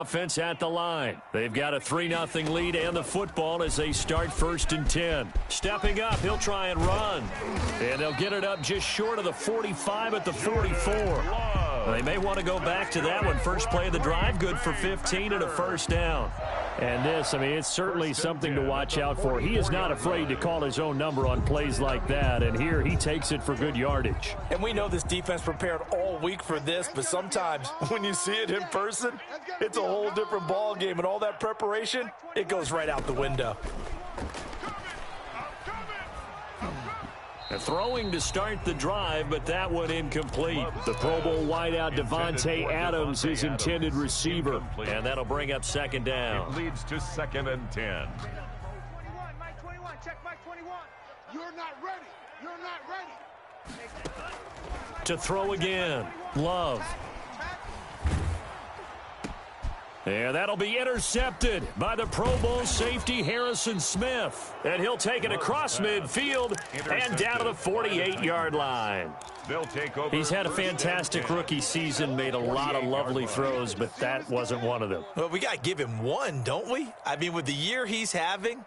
Offense at the line. They've got a 3-0 lead and the football as they start 1st and 10. Stepping up, he'll try and run. And they'll get it up just short of the 45 at the 44. They may want to go back to that one. First play of the drive, good for 15 and a first down. And this, I mean, it's certainly something to watch out for. He is not afraid to call his own number on plays like that, and here he takes it for good yardage. And we know this defense prepared all week for this, but sometimes when you see it in person, it's a whole different ball game, and all that preparation, it goes right out the window. Throwing to start the drive, but that one incomplete. The Pro Bowl wideout Devontae Adams is intended receiver, and that'll bring up 2nd down. It leads to 2nd and 10. Mike 21, check Mike 21. You're not ready. You're not ready. To throw again, Love. And that'll be intercepted by the Pro Bowl safety Harrison Smith. And he'll take it across midfield and down to the 48-yard line. They'll take over. He's had a fantastic rookie season, made a lot of lovely throws, but that wasn't one of them. Well, we got to give him one, don't we? I mean, with the year he's having,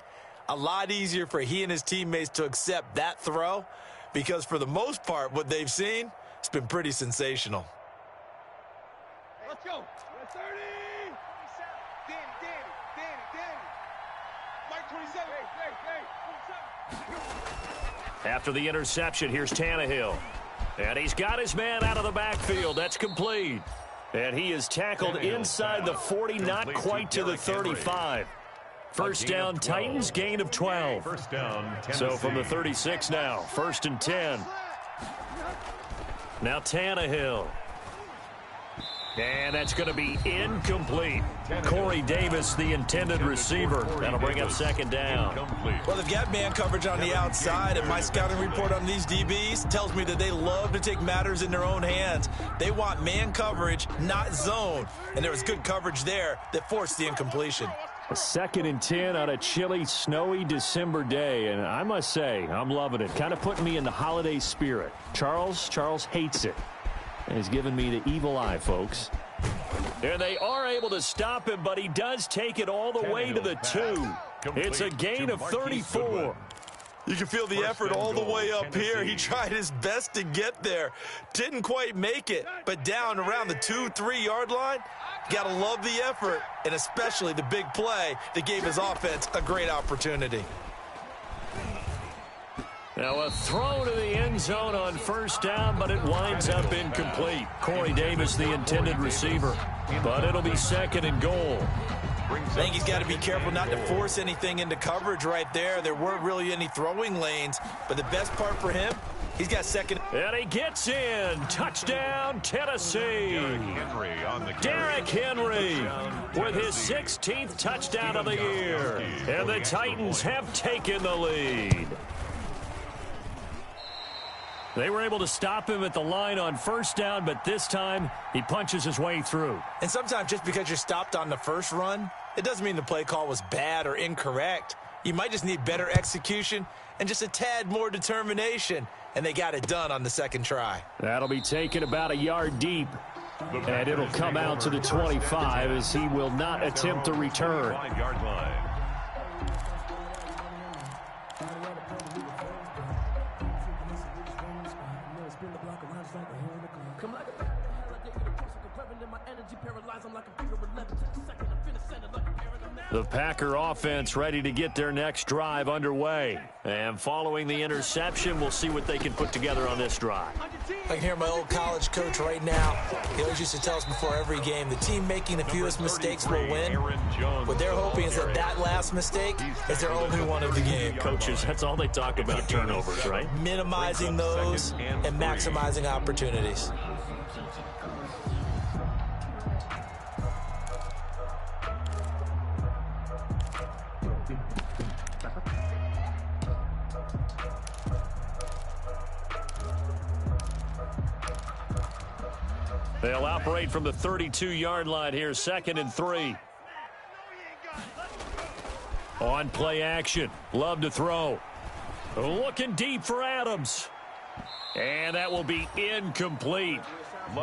a lot easier for he and his teammates to accept that throw because for the most part, what they've seen, it's been pretty sensational. Let's go. 30. Danny. Mike 27. After the interception, here's Tannehill. And he's got his man out of the backfield. That's complete. And he is tackled inside the 40, not quite to the 35. First down, Titans, gain of 12. First down, Tennessee. So from the 36 now, 1st and 10. Now Tannehill. And that's going to be incomplete. Corey Davis, the intended receiver. That'll bring up 2nd down. Well, they've got man coverage on the outside, and my scouting report on these DBs tells me that they love to take matters in their own hands. They want man coverage, not zone. And there was good coverage there that forced the incompletion. A 2nd and 10 on a chilly, snowy December day. And I must say, I'm loving it. Kind of putting me in the holiday spirit. Charles hates it. And he's given me the evil eye, folks. And they are able to stop him, but he does take it all the way to the 2. It's a gain of 34. You can feel the effort all the way up here. He tried his best to get there. Didn't quite make it, but down around the 2-3 yard line, got to love the effort, and especially the big play that gave his offense a great opportunity. Now a throw to the end zone on 1st down, but it winds up incomplete. Corey Davis, the intended receiver, but it'll be 2nd and goal. I think he's got to be careful not to force anything into coverage right there. There weren't really any throwing lanes, but the best part for him, he's got 2nd. And he gets in. Touchdown, Tennessee. Derrick Henry with his 16th touchdown of the year. And the Titans have taken the lead. They were able to stop him at the line on 1st down, but this time he punches his way through. And sometimes just because you're stopped on the first run, it doesn't mean the play call was bad or incorrect. You might just need better execution and just a tad more determination, and they got it done on the 2nd try. That'll be taken about a yard deep, and it'll come out to the 25 as he will not attempt to return. The Packer offense ready to get their next drive underway. And following the interception, we'll see what they can put together on this drive. I can hear my old college coach right now. He always used to tell us before every game, the team making the fewest mistakes will win. What they're hoping is that last mistake is their only one of the game. Coaches, that's all they talk about, turnovers, right? Minimizing those and maximizing opportunities. They'll operate from the 32-yard line here, 2nd and 3. On play action. Love to throw. Looking deep for Adams. And that will be incomplete.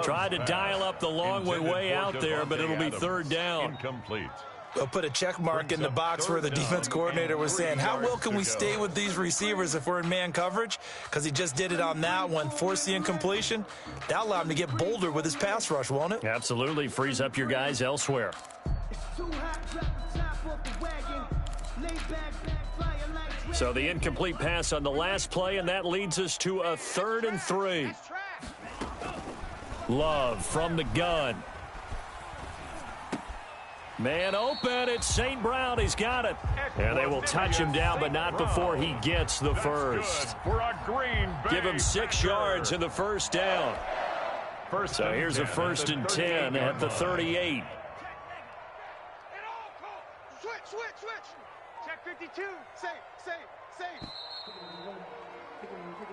Tried to dial up the long way out there, but it'll be third down. Incomplete. I'll put a check mark in the box where the defense coordinator was saying, how well can we stay with these receivers if we're in man coverage? Because he just did it on that one, forced the incompletion. That'll allow him to get bolder with his pass rush, won't it? Absolutely. Frees up your guys elsewhere. So the incomplete pass on the last play, and that leads us to a 3rd and 3. Love from the gun. Man open, it's St. Brown. He's got it. And they will touch him down, but not before he gets the first. Give him 6 yards in the first down. So here's a 1st and 10 at the 38. Switch. Check 52. Safe.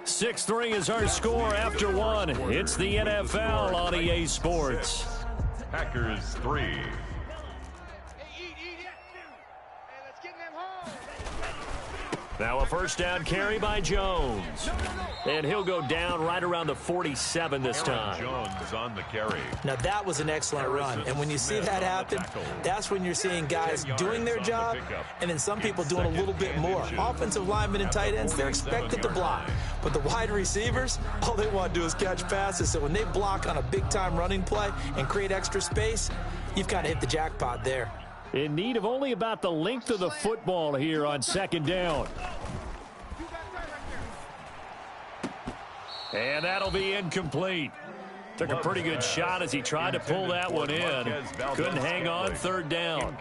6-3 is our score after 1. It's the NFL on EA Sports. Packers 3. Hey, eat. Hey, let's get them home. Now a first down carry by Jones. And he'll go down right around the 47 this time. Jones on the carry. Now, that was an excellent run. And when you see that happen, that's when you're seeing guys doing their job and then some people doing a little bit more. Offensive linemen and tight ends, they're expected to block. But the wide receivers, all they want to do is catch passes. So when they block on a big-time running play and create extra space, you've kind of hit the jackpot there. In need of only about the length of the football here on 2nd down. And that'll be incomplete. Took a pretty good shot as he tried to pull that one in. Couldn't hang on 3rd down.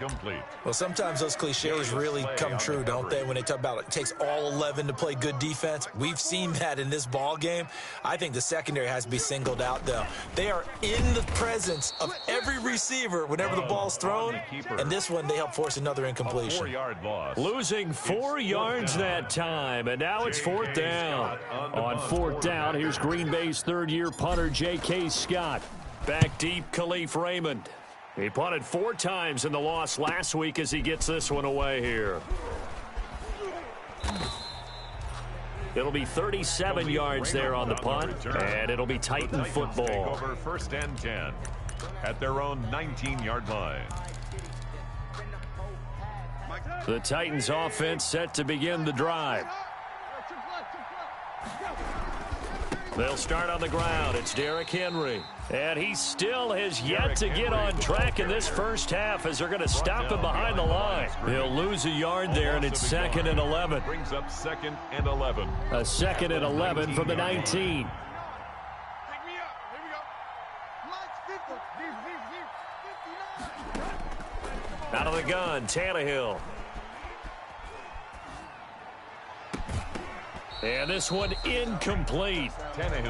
Well, sometimes those cliches really come true, don't they, when they talk about it takes all 11 to play good defense. We've seen that in this ball game. I think the secondary has to be singled out, though. They are in the presence of every receiver whenever the ball's thrown, and this one they help force another incompletion. 4-yard loss. Losing 4 yards that time, and now it's 4th down. On 4th down, here's Green Bay's 3rd-year punter, J.K. Scott. Back deep, Khalif Raymond. He punted 4 times in the loss last week as he gets this one away here. It'll be 37 yards there on the punt, and it'll be Titan football. Over 1st and 10 at their own 19-yard line. The Titans offense set to begin the drive. They'll start on the ground. It's Derrick Henry. And he still has yet to get on track in this first half as they're going to stop him behind the line. He'll lose a yard there, and it's 2nd and 11. Brings up 2nd and 11. A 2nd and 11 from the 19. Pick me up. Here we go. Mike's 50. Out of the gun, Tannehill. And this one incomplete.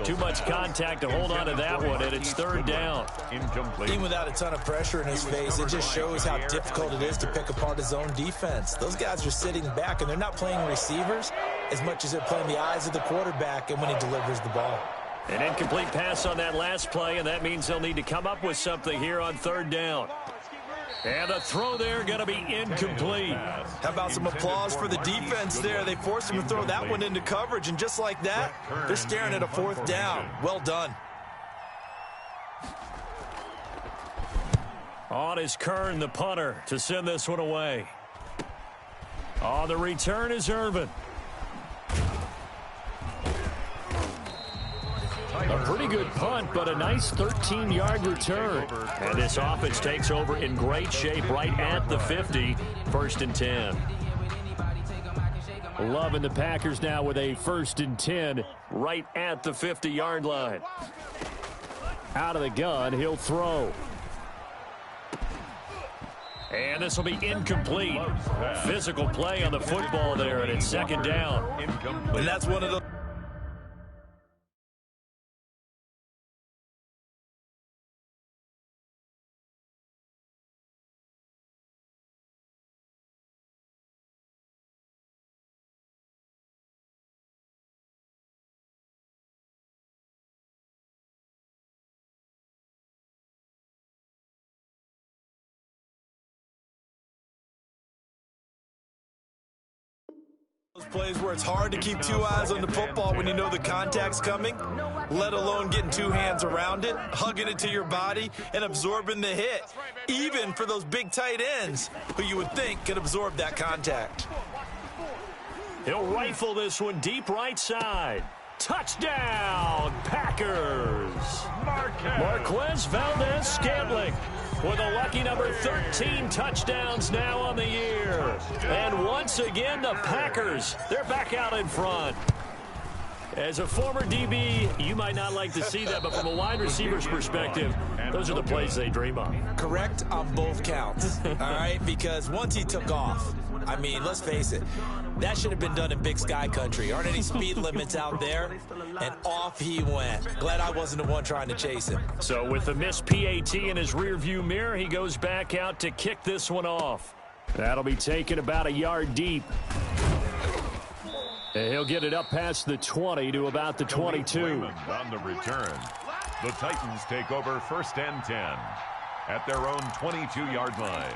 Too much contact to hold on to that one, and it's 3rd down. Incomplete. Even without a ton of pressure in his face, it just shows how difficult it is to pick apart his own defense. Those guys are sitting back, and they're not playing receivers as much as they're playing the eyes of the quarterback and when he delivers the ball. An incomplete pass on that last play, and that means they'll need to come up with something here on 3rd down. And the throw there going to be incomplete. How about some applause for the defense there? They forced him to throw that one into coverage, and just like that, they're staring at a 4th down. Well done. On is Kern, the punter, to send this one away. On the return is Irvin. A pretty good punt, but a nice 13-yard return. And this offense takes over in great shape right at the 50, 1st and 10. Loving the Packers now with a 1st and 10 right at the 50-yard line. Out of the gun, he'll throw. And this will be incomplete. Physical play on the football there, and it's 2nd down. And that's one of the plays where it's hard to keep two eyes on the football when you know the contact's coming, let alone getting two hands around it, hugging it to your body, and absorbing the hit, even for those big tight ends who you would think could absorb that contact. He'll rifle this one deep right side. Touchdown, Packers! Marquez Valdez-Scantling with a lucky number 13 touchdowns now on the year. And once again, the Packers, they're back out in front. As a former DB, you might not like to see that, but from a wide receiver's perspective, those are the plays they dream of. Correct on both counts, all right? Because once he took off, I mean, let's face it, that should have been done in Big Sky country. Aren't any speed limits out there? And off he went. Glad I wasn't the one trying to chase him. So with the missed PAT in his rearview mirror, he goes back out to kick this one off. That'll be taken about a yard deep. And he'll get it up past the 20 to about the 22. On the return, the Titans take over 1st and 10 at their own 22-yard line.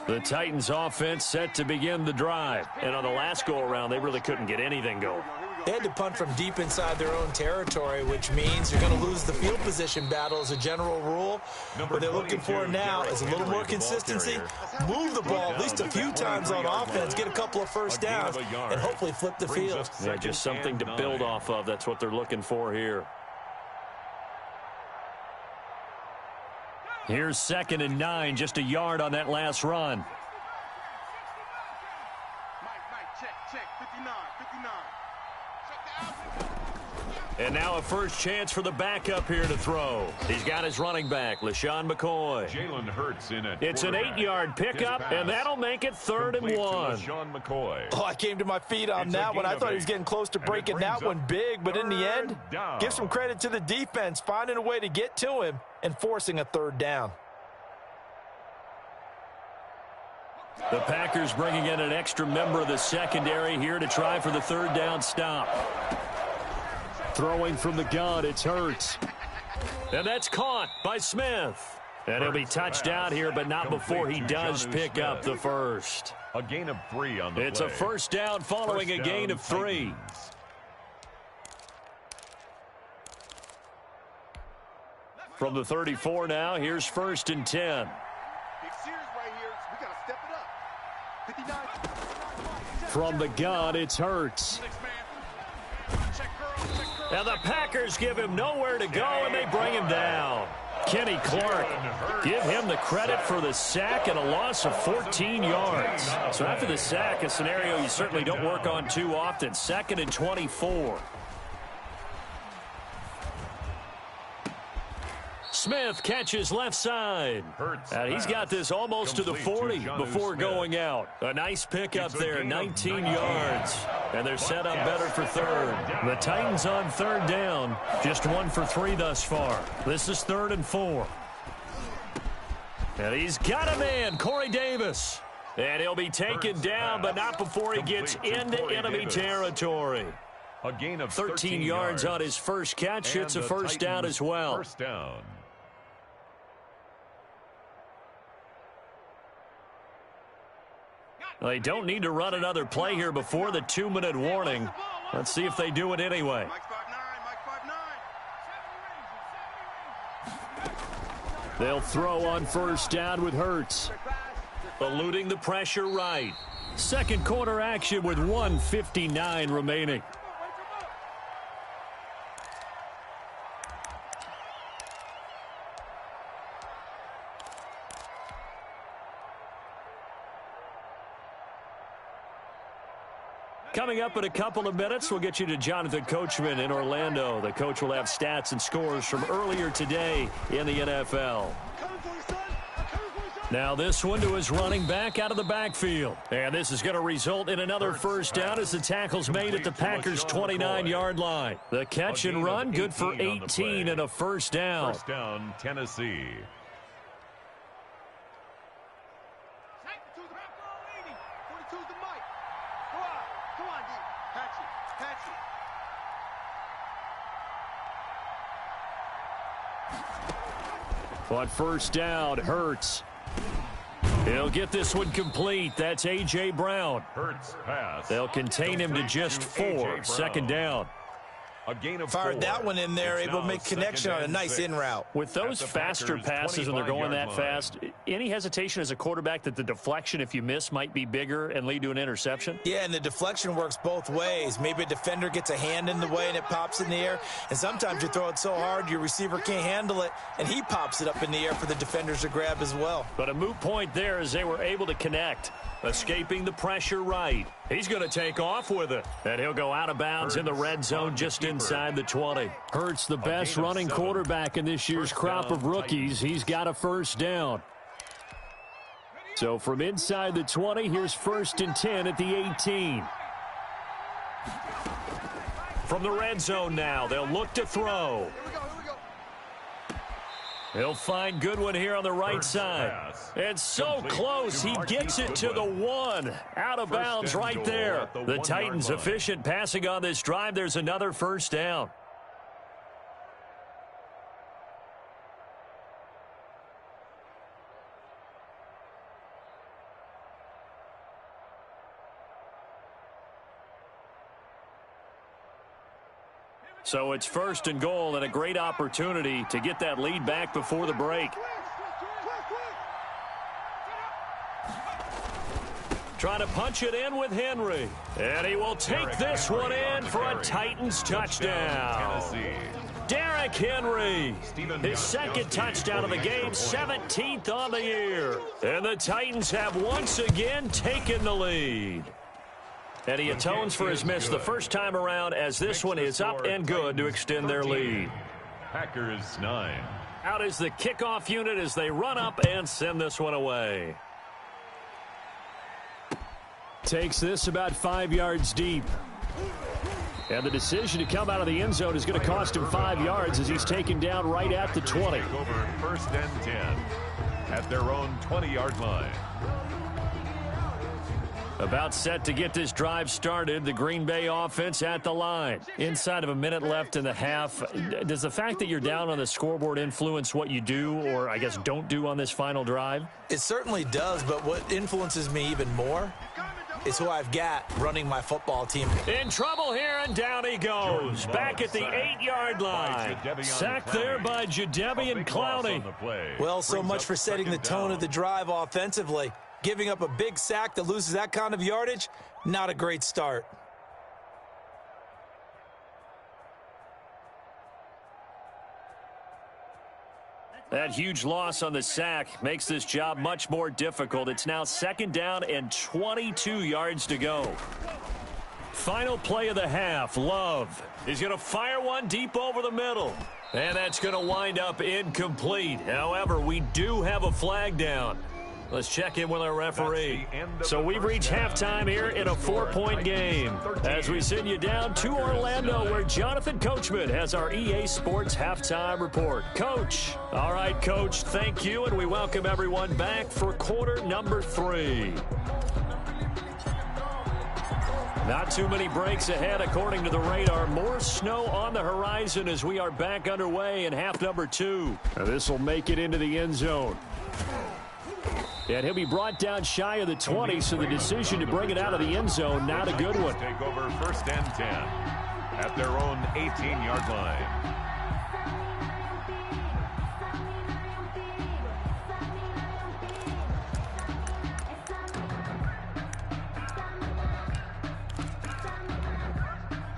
The Titans offense set to begin the drive. And on the last go-around, they really couldn't get anything going. They had to punt from deep inside their own territory, which means you're going to lose the field position battle as a general rule. What they're looking for now is a little more consistency. Move the ball at least a few times on offense, get a couple of first downs, and hopefully flip the field. Yeah, just something to build off of. That's what they're looking for here. Here's 2nd and 9, just a yard on that last run. Mike, check, 59, 59. And now a first chance for the backup here to throw. He's got his running back, LaShawn McCoy. Jalen Hurts in it. It's an 8-yard pickup, and that'll make it 3rd and 1. LaShawn McCoy. Oh, I came to my feet on that one. I thought he was getting close to breaking that one big, but in the end, give some credit to the defense, finding a way to get to him and forcing a 3rd down. The Packers bringing in an extra member of the secondary here to try for the 3rd down stop. Throwing from the gun, it's Hurts. And that's caught by Smith. And he'll be touched out here, but not before he does pick up the first. A gain of 3 on the It's play. a first down following a gain of 3. Titans. From the 34 now, here's 1st and 10. Big series right here. We got to step it up. 59. From the gun, it's Hurts. And the Packers give him nowhere to go, and they bring him down. Kenny Clark, give him the credit for the sack and a loss of 14 yards. So after the sack, a scenario you certainly don't work on too often. 2nd and 24. Smith catches left side. And he's got this almost to the 40 before going out. A nice pickup there, 19 yards. And they're set up better for 3rd. The Titans on 3rd down, just 1 for 3 thus far. This is 3rd and 4. And he's got a man, Corey Davis. And he'll be taken down, but not before he gets into enemy territory. A gain of 13 yards on his first catch. It's a first down as well. First down. They don't need to run another play here before the 2-minute warning. Let's see if they do it anyway. Mike 5'9", Mike 5'9". They'll throw on first down with Hurts. Eluding the pressure right. Second quarter action with 1:59 remaining. Coming up in a couple of minutes, we'll get you to Jonathan Coachman in Orlando. The coach will have stats and scores from earlier today in the NFL. Now this one to his running back out of the backfield. And this is going to result in another first down as the tackle's made at the Packers' 29-yard line. The catch and run, good for 18 and a first down. First down, Tennessee. On first down, Hurts. He'll get this one complete. That's A.J. Brown. Hurts pass. They'll contain him to just 4. Second down. A gain of Fired 4. that one in there, It's able to now make connection on a nice 6. in route. With those At the faster Packers' passes when they're going that 25-yard line. fast, any hesitation as a quarterback that the deflection, if you miss, might be bigger and lead to an interception? Yeah, and the deflection works both ways. Maybe a defender gets a hand in the way and it pops in the air. And sometimes you throw it so hard your receiver can't handle it, and he pops it up in the air for the defenders to grab as well. But a moot point there as they were able to connect. Escaping the pressure right. He's going to take off with it. And he'll go out of bounds in the red zone just inside the 20. Hurts the best running quarterback in this year's crop of rookies. He's got a first down. So from inside the 20, here's 1st and 10 at the 18. From the red zone now, they'll look to throw. He'll find Goodwin here on the right side. It's so close. He gets it to the 1. Out of bounds right there. The Titans efficient passing on this drive. There's another first down. So it's 1st and goal and a great opportunity to get that lead back before the break. Trying to punch it in with Henry. And he will take this one in for a Titans touchdown. Derrick Henry, his 2nd touchdown of the game, 17th on the year. And the Titans have once again taken the lead. And he atones for his miss the first time around as this one is up and good to extend their lead. Packers 9. Out is the kickoff unit as they run up and send this one away. Takes this about 5 yards deep. And the decision to come out of the end zone is going to cost him 5 yards as he's taken down right at the 20. Over 1st and 10 at their own 20-yard line. About set to get this drive started. The Green Bay offense at the line. Inside of a minute left in the half. Does the fact that you're down on the scoreboard influence what you do, or I guess don't do on this final drive? It certainly does, but what influences me even more is who I've got running my football team. In trouble here, and down he goes. Back at the 8-yard line. Sacked there by Jadeveon Clowney. Well, so much for setting the tone of the drive offensively. Giving up a big sack that loses that kind of yardage, not a great start. That huge loss on the sack makes this job much more difficult. It's now 2nd down and 22 yards to go. Final play of the half. Love is going to fire one deep over the middle. And that's going to wind up incomplete. However, we do have a flag down. Let's check in with our referee. So we've reached halftime here in a 4-point game as we send you down to Orlando where Jonathan Coachman has our EA Sports halftime report. Coach. All right, Coach, thank you, and we welcome everyone back for quarter number 3. Not too many breaks ahead according to the radar. More snow on the horizon as we are back underway in half number 2. This will make it into the end zone. And he'll be brought down shy of the 20, so the decision to bring it out of the end zone, not a good one. Take over 1st and 10 at their own 18-yard line.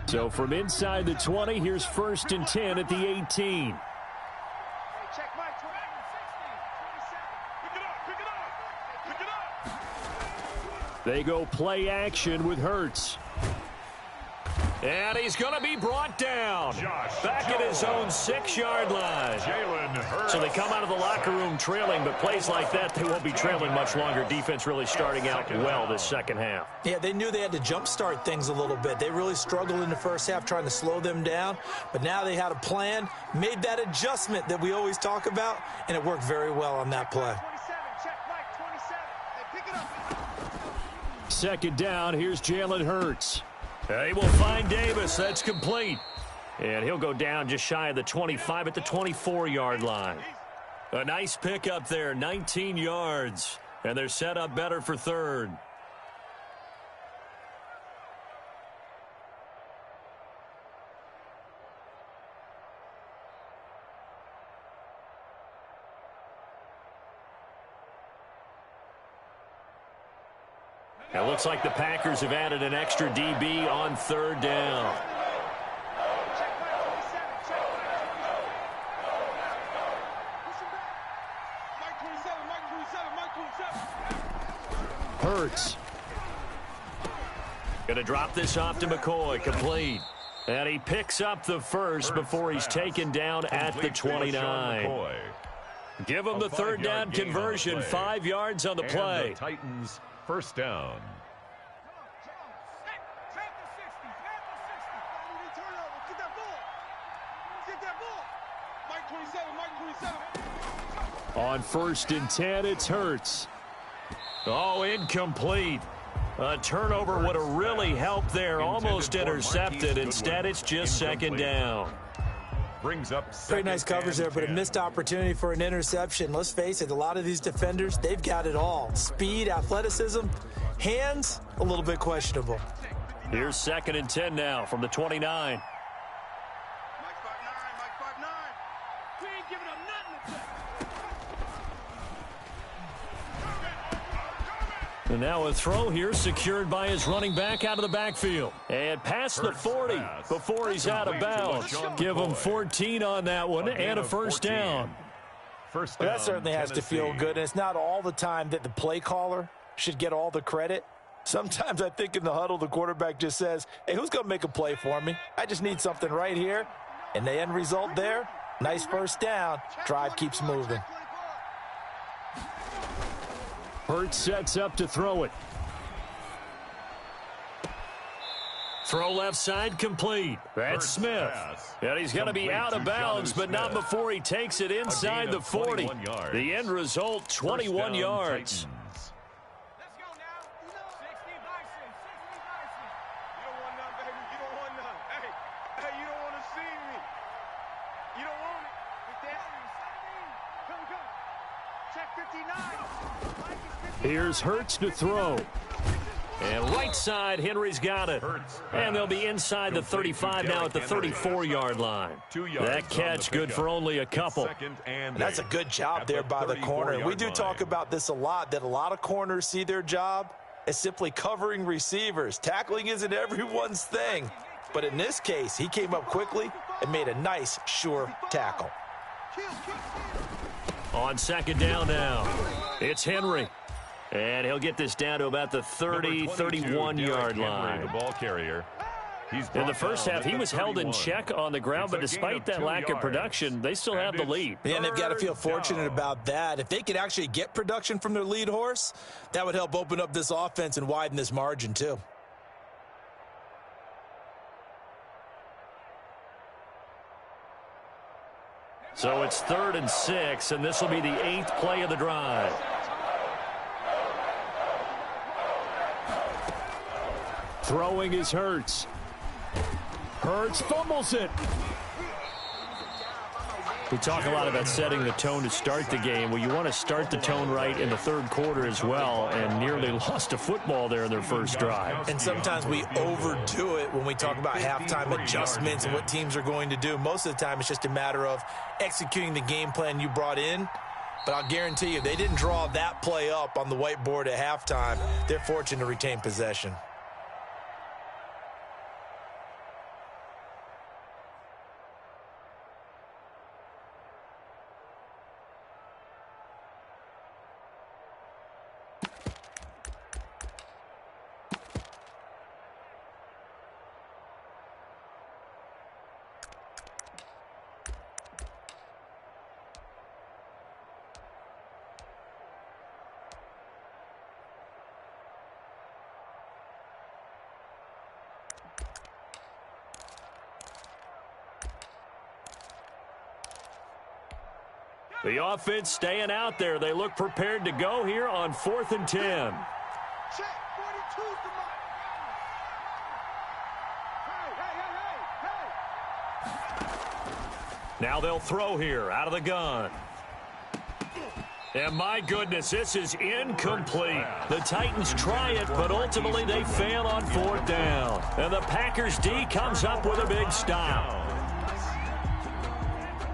So from inside the 20, here's 1st and 10 at the 18. They go play action with Hurts. And he's going to be brought down. Back at his own 6-yard line. So they come out of the locker room trailing, but plays like that, they won't be trailing much longer. Defense really starting out well this second half. Yeah, they knew they had to jumpstart things a little bit. They really struggled in the first half trying to slow them down, but now they had a plan, made that adjustment that we always talk about, and it worked very well on that play. 2nd down, here's Jalen Hurts. He will find Davis. That's complete. And he'll go down just shy of the 25 at the 24-yard line. A nice pick up there, 19 yards. And they're set up better for third. It looks like the Packers have added an extra DB on third down. Hurts. Going to drop this off to McCoy. Complete. And he picks up the first before he's taken down at the 29. Give him the third down conversion. 5 yards on the play. The Titans first down. On 1st and 10, it's Hurts. Oh, incomplete. A turnover would have really helped there. Almost intercepted. Instead, it's just second down. Brings up very nice coverage there, but a missed opportunity for an interception. Let's face it, a lot of these defenders, they've got it all. Speed, athleticism, hands, a little bit questionable. Here's 2nd and 10 now from the 29. And now a throw here secured by his running back out of the backfield. And past the 40 before he's out of bounds. Give him 14 on that one and a first down. Well, that certainly has to feel good. And it's not all the time that the play caller should get all the credit. Sometimes I think in the huddle, the quarterback just says, hey, who's going to make a play for me? I just need something right here. And the end result there, nice first down. Drive keeps moving. Hurts sets up to throw it. Throw left side complete. That's Smith. And he's going to be out of bounds, but not before he takes it inside the 40. The end result, 21 yards. Let's go now. 60 bison. 60 bison. You don't want none, baby. You don't want none. Hey, you don't want to see me. You don't want it. With that. Come. Check 59. Here's Hurts to throw. And right side, Henry's got it. And they'll be inside the 35 now at the 34-yard line. That catch good for only a couple. And that's a good job there by the corner. We do talk about this a lot, that a lot of corners see their job as simply covering receivers. Tackling isn't everyone's thing. But in this case, he came up quickly and made a nice, sure tackle. On 2nd down now, it's Henry. And he'll get this down to about the 30, 31-yard line. The ball carrier. In the first half, he was held in check on the ground, but despite that lack of production, they still have the lead. And they've got to feel fortunate about that. If they could actually get production from their lead horse, that would help open up this offense and widen this margin too. So it's 3rd and 6, and this will be the 8th play of the drive. Throwing is Hurts. Hurts fumbles it. We talk a lot about setting the tone to start the game. Well, you want to start the tone right in the 3rd quarter as well, and nearly lost a football there in their first drive. And sometimes we overdo it when we talk about halftime adjustments and what teams are going to do. Most of the time, it's just a matter of executing the game plan you brought in. But I'll guarantee you, they didn't draw that play up on the whiteboard at halftime. They're fortunate to retain possession. The offense staying out there. They look prepared to go here on 4th and 10. Check. 42's the mark. Hey. Now they'll throw here out of the gun. And my goodness, this is incomplete. The Titans try it, but ultimately they fail on 4th down. And the Packers D comes up with a big stop.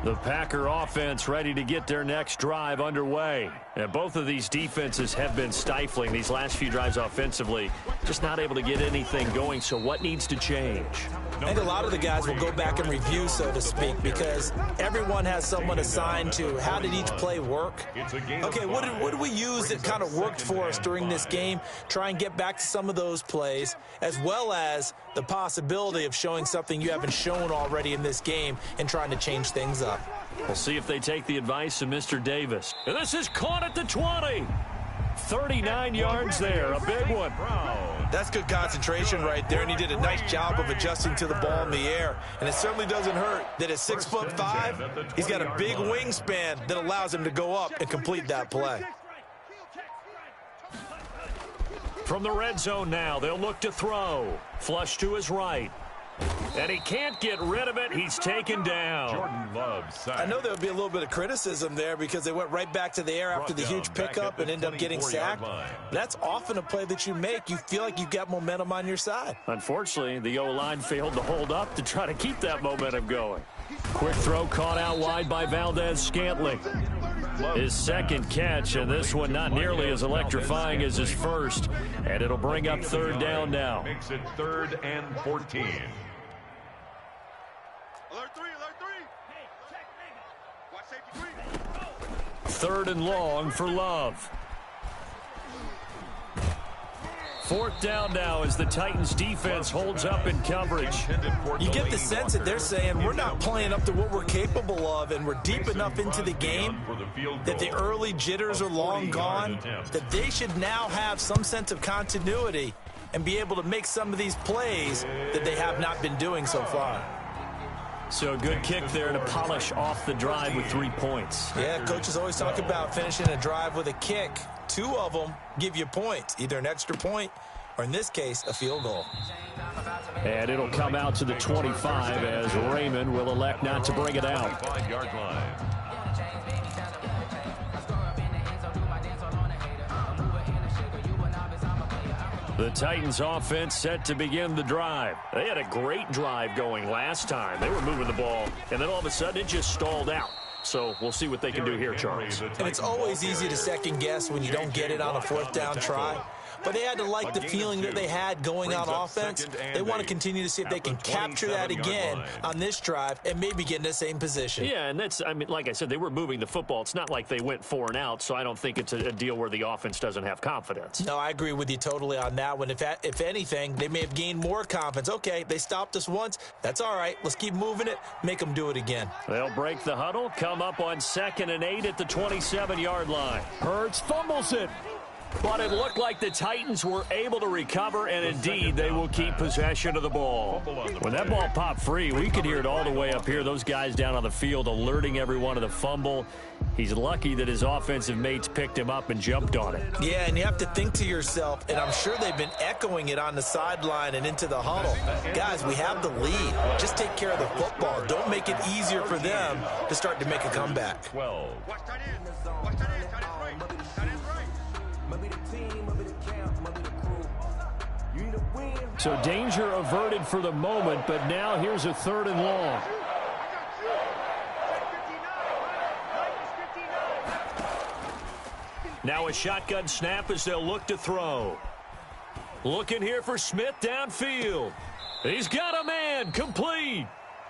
The Packer offense ready to get their next drive underway. And both of these defenses have been stifling these last few drives offensively. Just not able to get anything going, so what needs to change? I think a lot of the guys will go back and review, so to speak, because everyone has someone assigned to how did each play work. Okay, what did we use that kind of worked for us during this game? Try and get back to some of those plays, as well as the possibility of showing something you haven't shown already in this game and trying to change things up. We'll see if they take the advice of Mr. Davis. And this is caught at the 20. 39 yards there, a big one. That's good concentration right there, and he did a nice job of adjusting to the ball in the air. And it certainly doesn't hurt that at 6'5", he's got a big wingspan that allows him to go up and complete that play. From the red zone now, they'll look to throw. Flush to his right. And he can't get rid of it. He's taken down. Jordan Love's I know there'll be a little bit of criticism there because they went right back to the air after the huge pickup and ended up getting sacked. That's often a play that you make. You feel like you've got momentum on your side. Unfortunately, the O-line failed to hold up to try to keep that momentum going. Quick throw caught out wide by Valdez-Scantling. His second catch, and this one not nearly as electrifying as his first. And it'll bring up 3rd down now. Makes it 3rd and 14. Alert 3, alert 3. Watch safety 3. 3rd and long for Love. 4th down now as the Titans defense holds up in coverage. You get the sense that they're saying we're not playing up to what we're capable of, and we're deep enough into the game that the early jitters are long gone, that they should now have some sense of continuity and be able to make some of these plays that they have not been doing so far. So a good kick there to polish off the drive with 3 points. Yeah, coaches always talk about finishing a drive with a kick. 2 of them give you points, either an extra point or, in this case, a field goal. And it'll come out to the 25 as Raymond will elect not to bring it out. 5-yard line. The Titans offense set to begin the drive. They had a great drive going last time. They were moving the ball, and then all of a sudden it just stalled out. So we'll see what they can do here, Charles. And it's always easy to second guess when you don't get it on a 4th down try. But they had to like the feeling that they had going on offense. They want to continue to see if they can capture that again on this drive and maybe get in the same position. Yeah, and that's, I mean, like I said, they were moving the football. It's not like they went 4 and out, so I don't think it's a deal where the offense doesn't have confidence. No, I agree with you totally on that one. If anything, they may have gained more confidence. Okay, they stopped us once. That's all right. Let's keep moving it. Make them do it again. They'll break the huddle, come up on 2nd and 8 at the 27-yard line. Hurts fumbles it. But it looked like the Titans were able to recover, and indeed they will keep possession of the ball. When that ball popped free, we could hear it all the way up here. Those guys down on the field alerting everyone of the fumble. He's lucky that his offensive mates picked him up and jumped on it. Yeah, and you have to think to yourself, and I'm sure they've been echoing it on the sideline and into the huddle. Guys, we have the lead. Just take care of the football. Don't make it easier for them to start to make a comeback. 12. Watch tight end. Watch tight end. Tight end right. Tight end right. So danger averted for the moment, but now here's a 3rd and long. Now a shotgun snap as they'll look to throw. Looking here for Smith downfield. He's got a man, complete.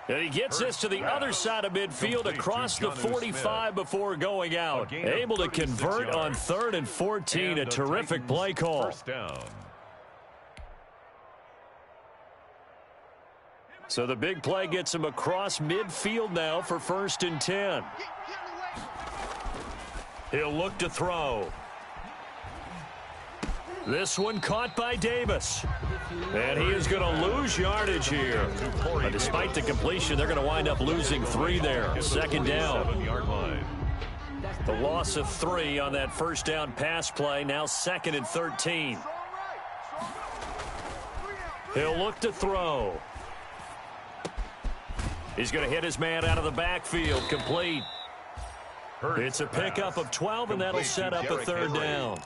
And he gets this to the other side of midfield across the 45 before going out. Able to convert on 3rd and 14. A terrific play call. 1st down. So the big play gets him across midfield now for 1st and 10. He'll look to throw. This one caught by Davis. And he is going to lose yardage here. But despite the completion, they're going to wind up losing 3 there. 2nd down. 7-yard line. The loss of 3 on that 1st down pass play. Now 2nd and 13. He'll look to throw. He's going to hit his man out of the backfield. Complete. It's a pickup of 12, and that'll set up a third down.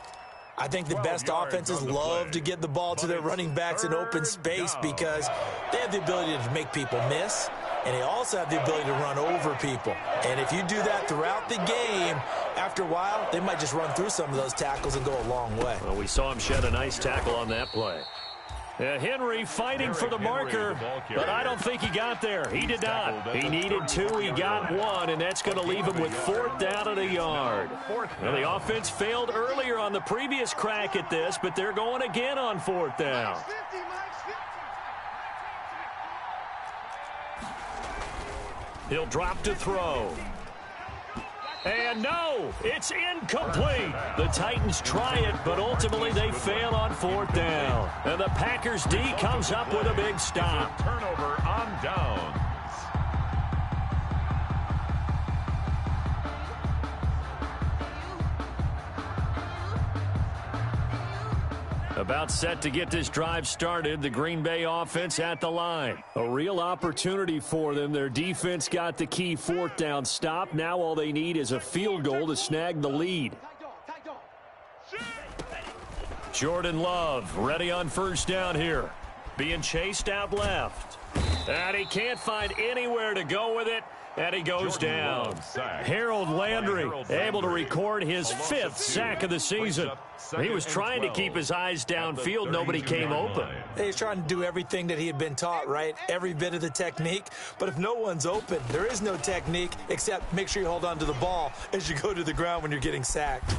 I think the best offenses love to get the ball to their running backs in open space because they have the ability to make people miss, and they also have the ability to run over people. And if you do that throughout the game, after a while, they might just run through some of those tackles and go a long way. Well, we saw him shed a nice tackle on that play. Henry fighting for the marker, but I don't think he got there. He did not. He needed 2. He got 1, and that's going to leave him with 4th down at a yard. Well, the offense failed earlier on the previous crack at this, but they're going again on 4th down. He'll drop to throw. And no, it's incomplete. The Titans try it, but ultimately they fail on 4th down. And the Packers D comes up with a big stop. Turnover on downs. About set to get this drive started, the Green Bay offense at the line. A real opportunity for them. Their defense got the key 4th down stop. Now all they need is a field goal to snag the lead. Jordan Love ready on 1st down here. Being chased out left. And he can't find anywhere to go with it. And he goes down. Harold Landry able to record his 5th sack of the season. He was trying to keep his eyes downfield. Nobody came open. He's trying to do everything that he had been taught, right? Every bit of the technique. But if no one's open, there is no technique except make sure you hold on to the ball as you go to the ground when you're getting sacked.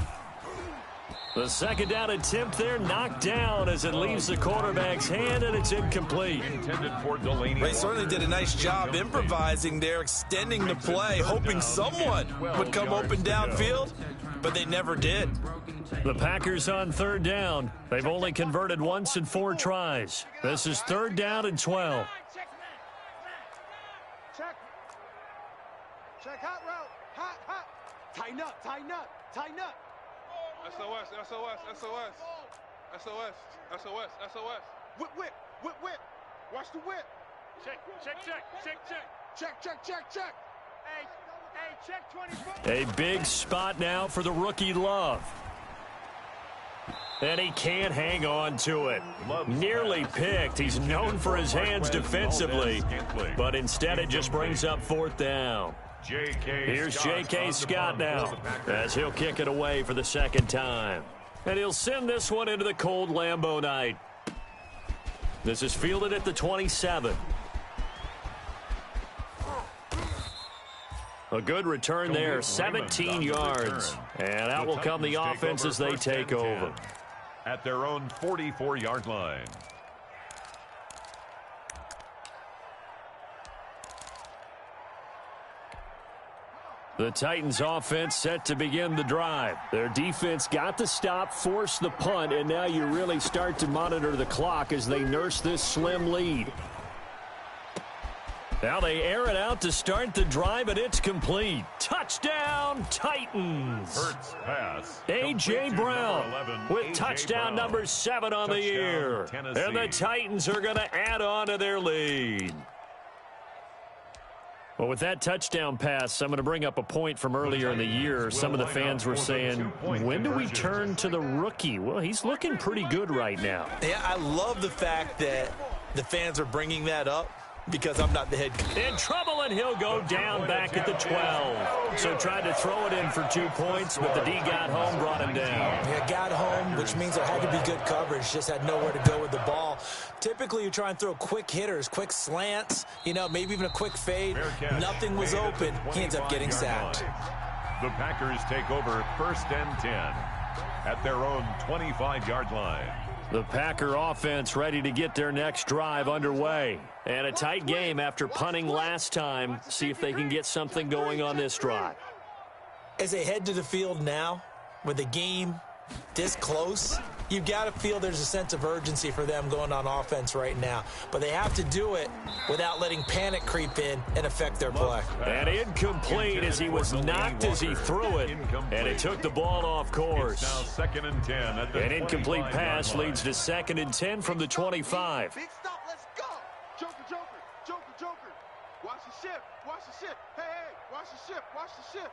The 2nd down attempt there knocked down as it leaves the quarterback's hand, and it's incomplete. They certainly did a nice job improvising there, extending the play, hoping someone would come open downfield, but they never did. The Packers on 3rd down. They've only converted once in 4 tries. This is 3rd down and 12. Check hot route. Hot. Tighten up. SOS. Whip. Watch the whip. Check. Hey, check 24. A big spot now for the rookie Love. And he can't hang on to it. Nearly picked. He's known for his hands defensively, but instead it just brings up 4th down. Here's J.K. Scott now as he'll kick it away for the 2nd time. And he'll send this one into the cold Lambeau night. This is fielded at the 27. A good return there, 17 yards. And out will come the offense as they take over. At their own 44-yard line. The Titans offense set to begin the drive. Their defense got the stop, forced the punt, and now you really start to monitor the clock as they nurse this slim lead. Now they air it out to start the drive, and it's complete. Touchdown, Titans. Hurts pass. A.J. Brown with touchdown number 7 on the year. Tennessee. And the Titans are going to add on to their lead. Well, with that touchdown pass, I'm going to bring up a point from earlier in the year. Some of the fans were saying, when do we turn to the rookie? Well, he's looking pretty good right now. Yeah, I love the fact that the fans are bringing that up because I'm not the head coach. In trouble, and he'll go down back at the 12. So tried to throw it in for 2 points, but the D got home, brought him down. Yeah, got home, which means there had to be good coverage. Just had nowhere to go with the ball. Typically, you try and throw quick hitters, quick slants, maybe even a quick fade. Nothing was open. He ends up getting sacked. The Packers take over 1st and 10 at their own 25-yard line. The Packer offense ready to get their next drive underway. And a tight game after punting last time. See if they can get something going on this drive. As they head to the field now, with the game this close, you've got to feel there's a sense of urgency for them going on offense right now. But they have to do it without letting panic creep in and affect their play. And incomplete as he was knocked as he threw it. And it took the ball off course. It's now 2nd and 10 at the An incomplete pass leads to 2nd and 10 from the 25. Big stop, let's go. Joker. Watch the ship. Hey, watch the ship.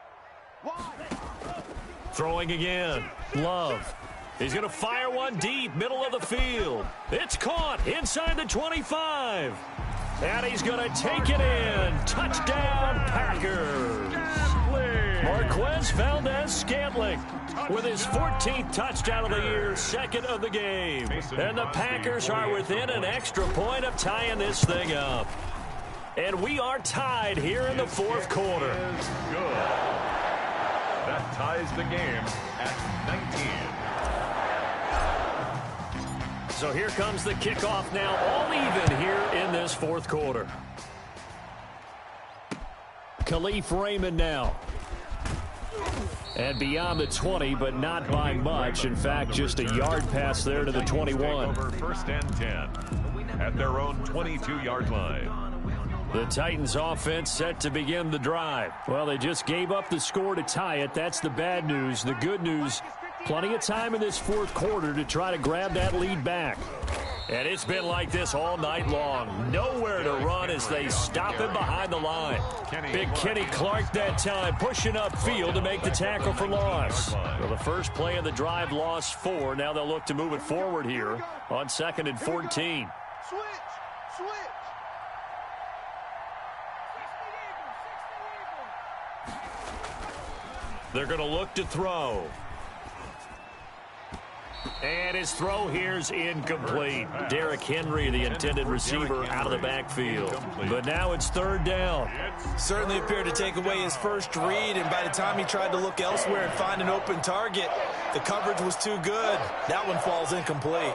Throwing again. Love. He's going to fire one deep, middle of the field. It's caught inside the 25. And he's going to take it in. Touchdown, Packers. Marquez Valdez-Scantling with his 14th touchdown of the year, second of the game. And the Packers are within an extra point of tying this thing up. And we are tied here in the fourth quarter. Good. That ties the game at 19. So here comes the kickoff now, all even here in this fourth quarter. Khalif Raymond now. And beyond the 20, but not by much. In fact, just a yard pass there to the 21. Over first and 10 at their own 22-yard line. The Titans offense set to begin the drive. Well, they just gave up the score to tie it. That's the bad news. The good news, plenty of time in this fourth quarter to try to grab that lead back. And it's been like this all night long. Nowhere to run as they stop him behind the line. Big Kenny Clark that time pushing upfield to make the tackle for loss. Well, the first play of the drive lost 4. Now they'll look to move it forward here on 2nd and 14. Switch. They're going to look to throw. And his throw here's incomplete. Derrick Henry, the intended receiver, out of the backfield. But now it's third down. Certainly appeared to take away his first read, and by the time he tried to look elsewhere and find an open target, the coverage was too good. That one falls incomplete.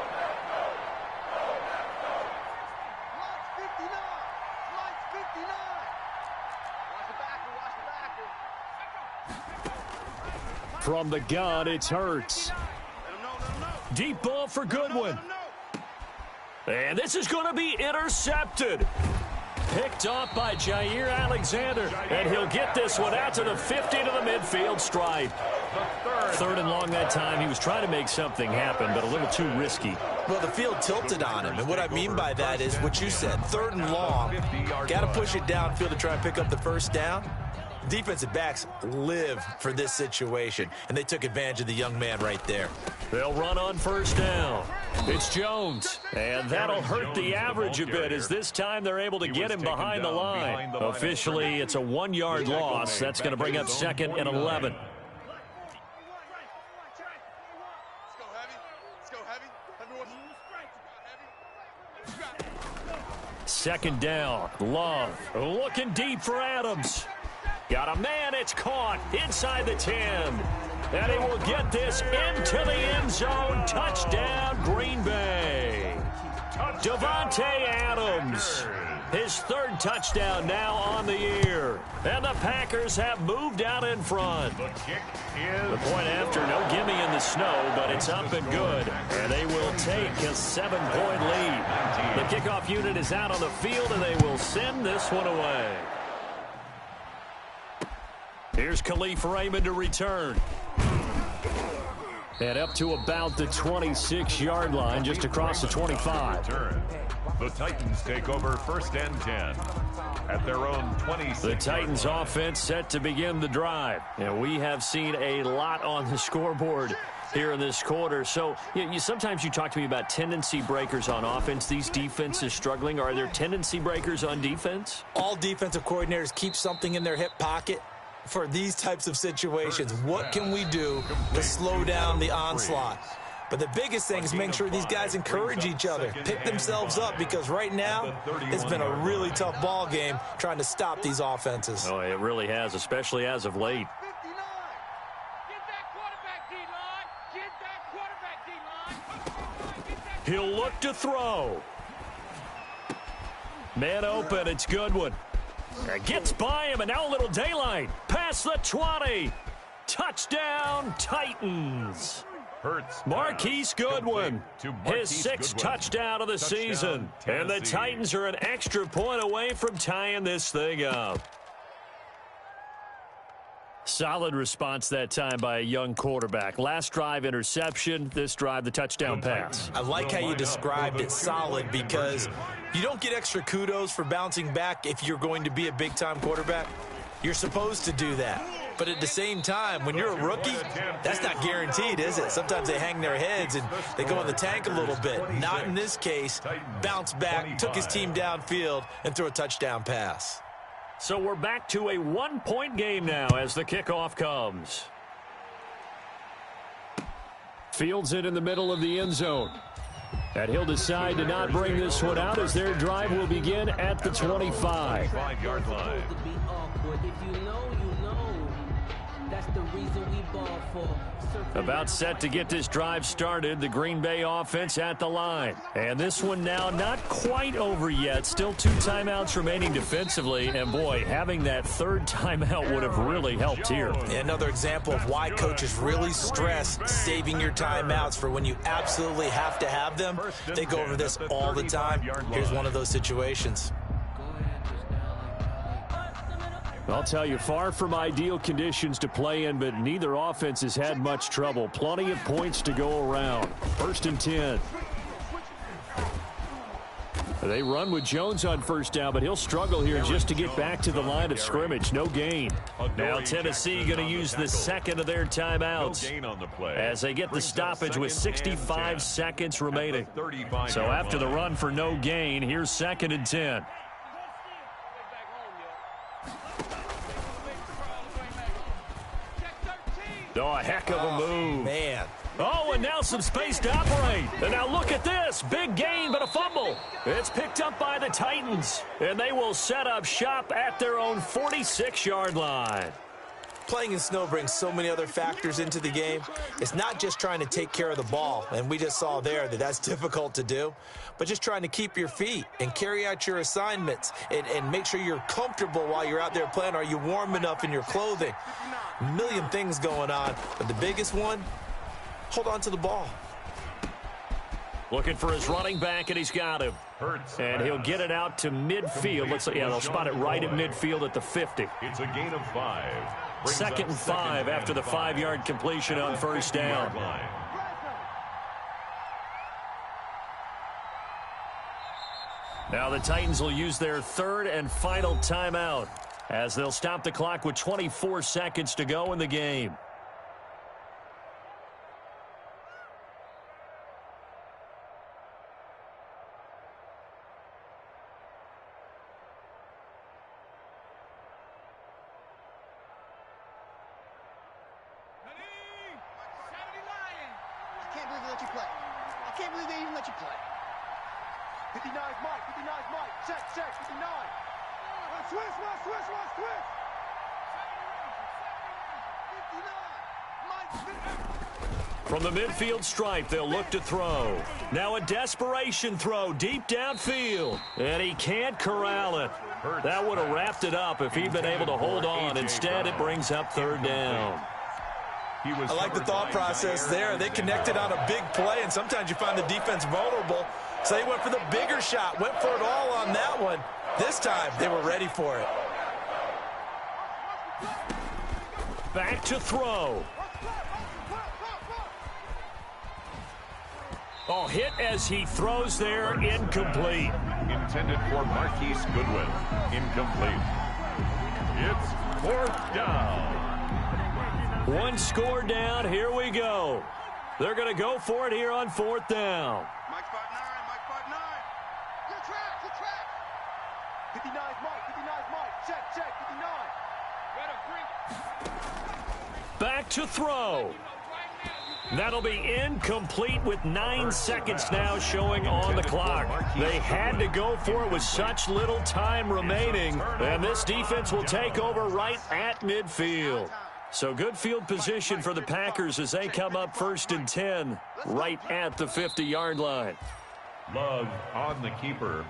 From the gun, it's Hurts. Deep ball for Goodwin. And this is going to be intercepted. Picked off by Jair Alexander. And he'll get this one out to the 50 to the midfield stripe. Third and long that time. He was trying to make something happen, but a little too risky. Well, the field tilted on him, and what I mean by that is what you said. Third and long. Got to push it downfield to try and pick up the first down. Defensive backs live for this situation, and they took advantage of the young man right there. They'll run on first down. It's Jones, and that'll hurt the average a bit as this time they're able to get him behind the line. Officially, it's a 1-yard loss. That's going to bring up 2nd and 11. Second down. Love looking deep for Adams. Got a man, it's caught inside the 10. And he will get this into the end zone. Touchdown, Green Bay. Devontae Adams, his 3rd touchdown now on the year. And the Packers have moved out in front. The kick is the point after, no gimme in the snow, but it's up and good. And they will take a 7-point lead. The kickoff unit is out on the field, and they will send this one away. Here's Khalif Raymond to return. And up to about the 26-yard line, just across the 25. The Titans take over first and 10 at their own 26. The Titans offense set to begin the drive. And we have seen a lot on the scoreboard here in this quarter. So sometimes you talk to me about tendency breakers on offense. These defenses struggling. Are there tendency breakers on defense? All defensive coordinators keep something in their hip pocket for these types of situations. What can we do to slow down the onslaught? But the biggest thing is make sure these guys encourage each other, pick themselves up, because right now it's been a really tough ball game trying to stop these offenses. Oh, it really has, especially as of late. He'll look to throw. Man open, it's Goodwin. Gets by him, and now a little daylight. Past the 20. Touchdown, Titans. Marquise Goodwin, his 6th touchdown of the season. And the Titans are an extra point away from tying this thing up. Solid response that time by a young quarterback. Last drive, interception. This drive, the touchdown pass. I like how you described it, solid, because you don't get extra kudos for bouncing back if you're going to be a big-time quarterback. You're supposed to do that. But at the same time, when you're a rookie, that's not guaranteed, is it? Sometimes they hang their heads and they go in the tank a little bit. Not in this case. Bounced back, took his team downfield, and threw a touchdown pass. So we're back to a one-point game now as the kickoff comes. Fields it in the middle of the end zone. And he'll decide to not bring this one out as their drive will begin at the 25. 5-yard line. About set to get this drive started, the Green Bay offense at the line. And this one now not quite over yet. Still 2 timeouts remaining defensively. And, boy, having that third timeout would have really helped here. Another example of why coaches really stress saving your timeouts for when you absolutely have to have them. They go over this all the time. Here's one of those situations. I'll tell you, far from ideal conditions to play in, but neither offense has had much trouble. Plenty of points to go around. 1st and 10. They run with Jones on first down, but he'll struggle here just to get back to the line of scrimmage. No gain. Now Tennessee going to use the second of their timeouts as they get the stoppage with 65 seconds remaining. So after the run for no gain, here's 2nd and 10. Oh, a heck of a move. Man. Oh, and now some space to operate. And now look at this. Big gain, but a fumble. It's picked up by the Titans. And they will set up shop at their own 46-yard line. Playing in snow brings so many other factors into the game. It's not just trying to take care of the ball, and we just saw there that that's difficult to do, but just trying to keep your feet and carry out your assignments and make sure you're comfortable while you're out there playing. Are you warm enough in your clothing? A million things going on, but the biggest one, hold on to the ball. Looking for his running back, and he's got him. And he'll get it out to midfield. Looks like, yeah, they'll spot it right at midfield at the 50. It's a gain of 5. 2nd and 5 after the 5-yard completion on first down. Now the Titans will use their 3rd and final timeout as they'll stop the clock with 24 seconds to go in the game. From the midfield stripe, they'll look to throw. Now a desperation throw deep downfield. And he can't corral it. That would have wrapped it up if he'd been able to hold on. Instead, it brings up 3rd down. I like the thought process there. They connected on a big play, and sometimes you find the defense vulnerable. So they went for the bigger shot, went for it all on that one. This time, they were ready for it. Back to throw. Oh, hit as he throws there, incomplete. Intended for Marquise Goodwin. Incomplete. It's 4th down. One score down. Here we go. They're going to go for it here on 4th down. Mike 5-9, Mike 5-9. Good track, good track. 59's Mike, 59's Mike. Check, 59. Back to throw. That'll be incomplete with 9 seconds now showing on the clock. They had to go for it with such little time remaining, and this defense will take over right at midfield. So good field position for the Packers as they come up 1st and 10 right at the 50-yard line. Love on the keeper.